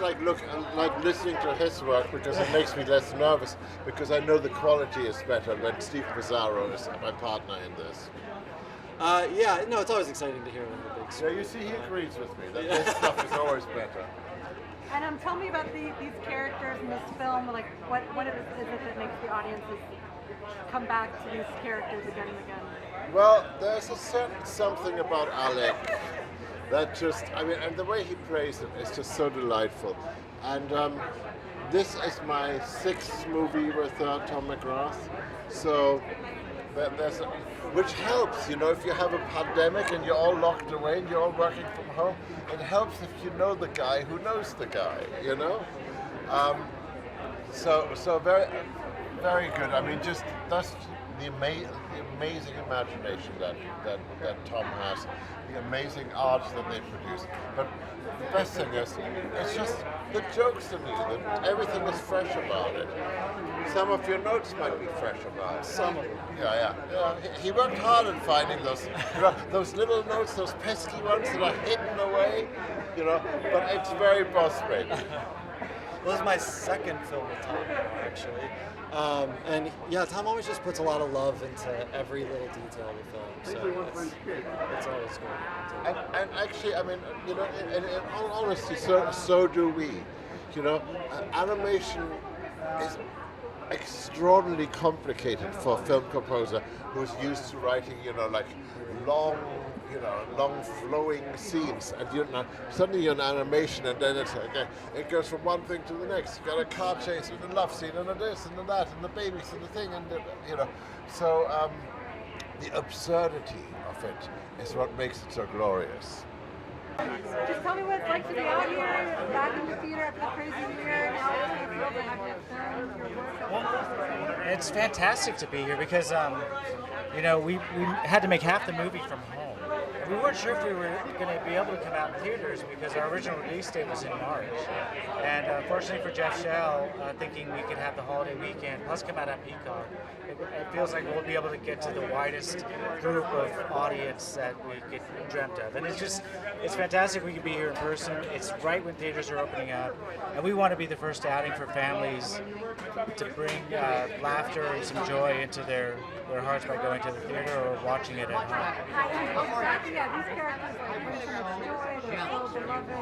almost like listening to his work because it makes me less nervous because I know the quality is better when Steve Pizarro is my partner in this. Yeah, no, it's always exciting to hear when the big Yeah, you see, he agrees with me that this stuff is always better. And tell me about these characters in this film. Like, what is it that makes the audiences come back to these characters again and again? Well, there's a certain something about Alec that just, I mean, and the way he plays it is just so delightful. And this is my 6th movie with Tom McGrath, so which helps, you know, if you have a pandemic and you're all locked away and you're all working from home, it helps if you know the guy who knows the guy, you know? So very, very good. I mean, just that's the amazing imagination that Tom has, the amazing art that they produce. But the best thing is, it's just the jokes in it, everything is fresh about it. Some of your notes might be fresh about it. Some of them. Yeah. He worked hard in finding those, those little notes, those pesky ones that are hidden away, but it's very boss baby. Well, this is my 2nd film with Tom, actually. And yeah, Tom always just puts a lot of love into every little detail of the film, so it's always great. And actually, I mean, in all honesty, so do we. Animation is extraordinarily complicated for a film composer who's used to writing, like long flowing scenes, and suddenly you're in animation, and then it goes from one thing to the next. You got a car chase with a love scene, and a this and a that, and the babies and the thing, and so the absurdity of it is what makes it so glorious. Just tell me what it's like to be out here, back in the theater after the crazy year, and how it feels to have your work. Well, it's fantastic to be here because, we had to make half the movie from home. We weren't sure if we were going to be able to come out in theaters because our original release date was in March. And fortunately for Jeff Shell, thinking we could have the holiday weekend, plus come out on Peacock, it feels like we'll be able to get to the widest group of audience that we could dreamt of. And it's fantastic we can be here in person. It's right when theaters are opening up. And we want to be the first outing for families to bring laughter and some joy into their hearts by going to the theater or watching it at home. Yeah, these characters bring so much joy, they're so beloved.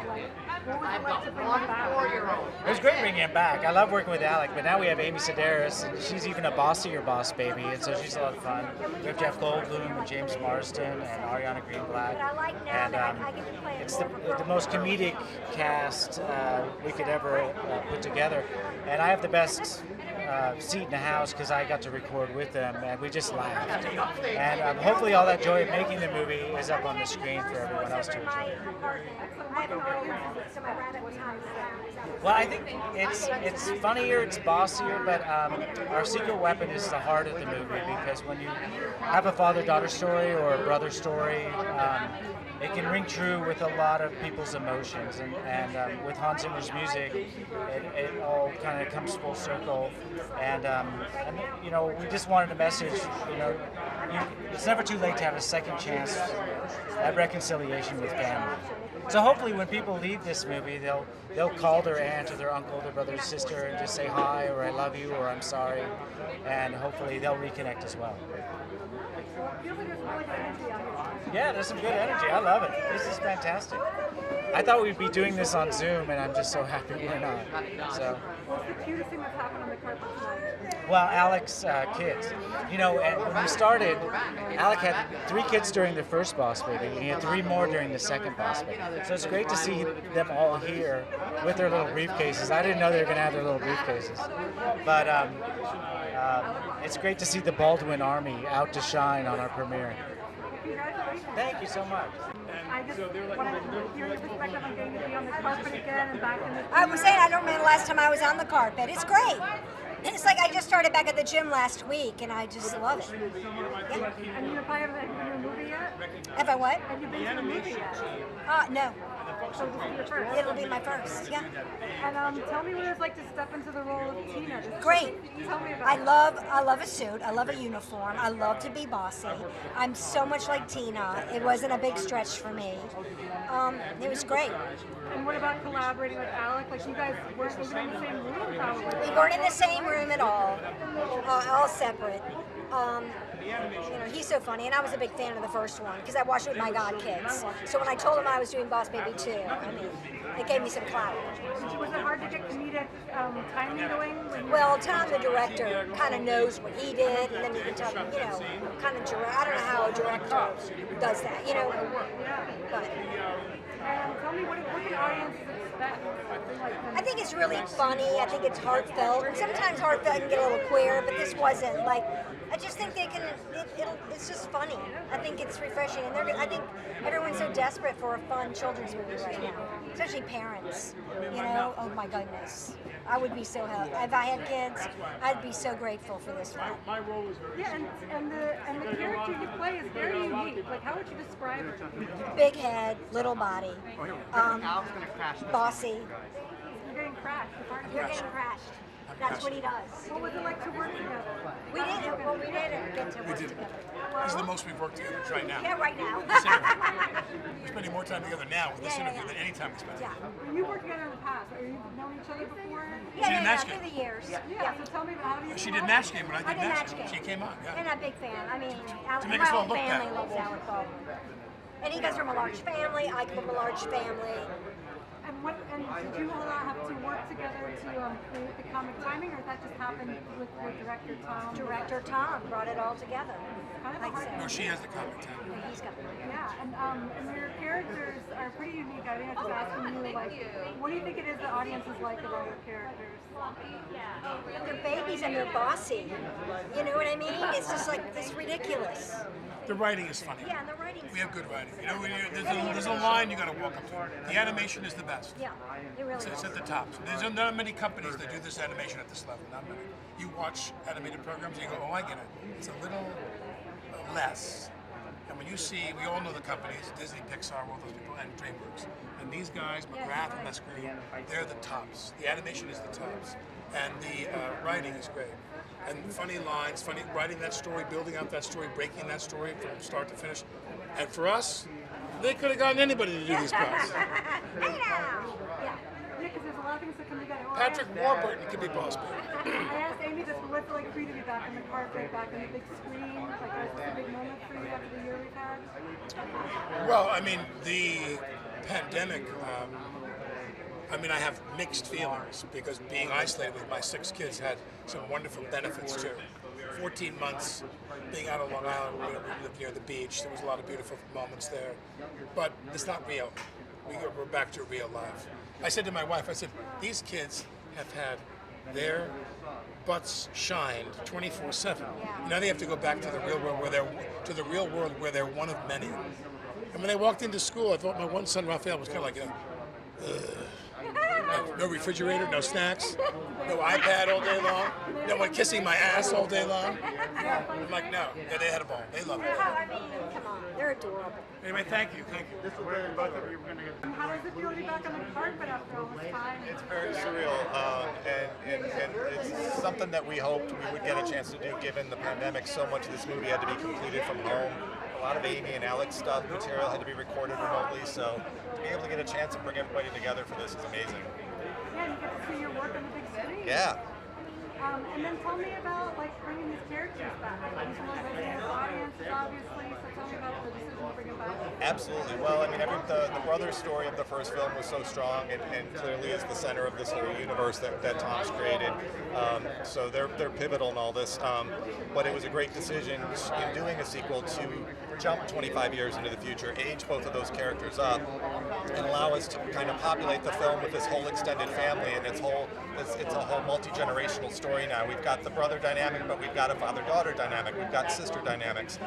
What was it like to bring them back? It was great bringing him back. I love working with Alec, but now we have Amy Sedaris, and she's even a bossier boss baby, and so she's a lot of fun. We have Jeff Goldblum and James Marsden and Ariana Greenblatt, and it's the most comedic cast we could ever put together. And I have the best seat in the house because I got to record with them, and we just laughed. And hopefully all that joy of making the movie is up on the screen for everyone else to enjoy. Well, I think it's funnier, it's bossier, but our secret weapon is the heart of the movie, because when you have a father-daughter story or a brother story, it can ring true with a lot of people's emotions, and with Hans Zimmer's music, it all kind of comes full circle, and we just wanted a message, it's never too late to have a second chance at reconciliation with family. So hopefully when people leave this movie, they'll call their aunt or their uncle, their brother or sister, and just say hi, or I love you, or I'm sorry, and hopefully they'll reconnect as well. Yeah, there's some good energy. I love it. This is fantastic. I thought we'd be doing this on Zoom, and I'm just so happy we're not. So. What's the cutest thing that's happened on the carpet tonight? Well, Alec's kids. And when we started, Alec had 3 kids during the first Boss Baby, and he had 3 more during the second Boss Baby. So it's great to see them all here with their little briefcases. I didn't know they were going to have their little briefcases. But it's great to see the Baldwin Army out to shine on our premiere. Thank you so much. I just want to hear your perspective on getting to be on the carpet again and back in the theater. I was saying I don't remember the last time I was on the carpet. It's great. It's like I just started back at the gym last week, and I just love it. Yeah. And you probably haven't been to a movie yet? Have I what? Have you been to a movie yet? No. So this is your first? It'll be my first, yeah. And tell me what it's like to step into the role of Tina. Great. Tell me about I it. love a suit. I love a uniform. I love to be bossy. I'm so much like Tina. It wasn't a big stretch for me. It was great. And what about collaborating with Alec? Like you guys weren't even in the same room probably. We weren't in the same room at all separate. He's so funny, and I was a big fan of the first one because I watched it with my godkids. So when I told him I was doing Boss Baby 2, it gave me some clout. Was it hard to get comedic timing going? Well, Tom, the director, kind of knows what he did, and then you can tell, kind of direct. I don't know how a director does that, But Tell me what can audiences expect? I think it's really funny. I think it's heartfelt. And sometimes heartfelt can get a little queer, but this wasn't. I just think they can. It's just funny. I think it's refreshing, and I think everyone's so desperate for a fun children's movie right now, especially parents. Oh my goodness, I would be so happy if I had kids. I'd be so grateful for this one. Yeah, and the character you play is very unique. Like, how would you describe it? Big head, little body, bossy. You're getting crashed. You're getting crashed. That's what he does. What was it like to work together? We didn't get to work together. This is the most we've worked together right now. Yeah, right now. We're spending more time together now with this interview than any time we spent together. You worked together in the past. Or you've known each other before? Through the years. Yeah. So tell me about how do you. She did Match Game, but I I did did Match Match Game. Game. She came on, yeah. And I'm a big fan. I mean, make my us all whole look family better. loves Alec Baldwin. And he comes from a large family. I come from a large family. And did you all have to work together to create the comic timing, or did that just happen with director Tom? Director Tom brought it all together. Like I No, said. she has the comic time. He's got Yeah, and your characters are pretty unique. I think I was asking you, what do you think it is the audiences like about your characters? They're babies and they're bossy. You know what I mean? It's just like, it's ridiculous. The writing is funny. Yeah, and the writing's We have good writing. There's a line you got to walk up to. The animation is the best. Yeah, it really It's is. at the top. There's not many companies that do this animation at this level. Not many. You watch animated programs and you go, oh, I get it. It's a little less. And when you see, we all know the companies, Disney, Pixar, all those people, and DreamWorks. And these guys, McGrath and Mescreen, they're the tops. The animation is the tops. And the writing is great. And funny lines, funny writing that story, building out that story, breaking that story from start to finish. And for us, they could have gotten anybody to do these parts. Hey now! Yeah. Because there's a lot of things that come together. Well, Patrick Warburton could be Boss Baby. I asked Amy this, what's it like for you to be back in the carpet, back on the big screen? Like, was this a big moment for you after the year we've had? Well, I mean, the pandemic, I have mixed feelings because being isolated with my 6 kids had some wonderful benefits too. 14 months being out on Long Island, we lived near the beach. There was a lot of beautiful moments there, but it's not real. We're back to real life. I said to my wife, these kids have had their butts shined 24/7. Now they have to go back to the real world where they're one of many. And when they walked into school, I thought my one son Raphael was kind of like, no refrigerator, no snacks, no iPad all day long, no one kissing my ass all day long. I'm like, no, they had a ball. They love it. I mean, come on, they're adorable. Anyway, thank you. How does it feel to be back on the carpet after all this time? It's very surreal, and it's something that we hoped we would get a chance to do given the pandemic. So much of this movie had to be completed from home. A lot of Amy and Alec's stuff, material had to be recorded remotely, so to be able to get a chance to bring everybody together for this is amazing. Yeah, you get to see your work on the big screen. Yeah. And then tell me about bringing these characters back. These are like resident audiences, obviously. So tell me about the decision to bring them back. Absolutely. Well, the brother story of the first film was so strong and clearly is the center of this whole universe that Tom's created. So they're pivotal in all this. But it was a great decision in doing a sequel to jump 25 years into the future, age both of those characters up, and allow us to kind of populate the film with this whole extended family and it's a whole multi-generational story now. We've got the brother dynamic, but we've got a father-daughter dynamic. We've got sister dynamics.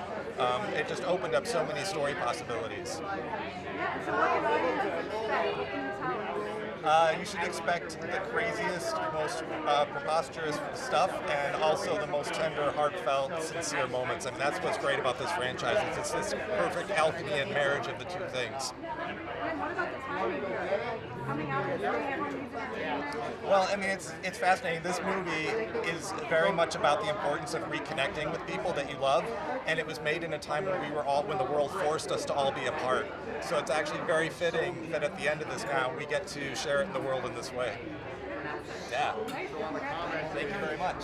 It just opened up so many story possibilities. Yeah, so what can audiences expect? What can you tell us? You should expect the craziest, most preposterous stuff, and also the most tender, heartfelt, sincere moments. I mean, that's what's great about this franchise. It's this perfect alchemy and marriage of the two things. And what about the timing here? Coming out this way, everyone needs entertainment. Well, I mean, it's fascinating. This movie is very much about the importance of reconnecting with people that you love, and it was made in a time when the world forced us to all be apart. So it's actually very fitting that at the end of this now we get to share it in the world in this way. Yeah. Thank you very much.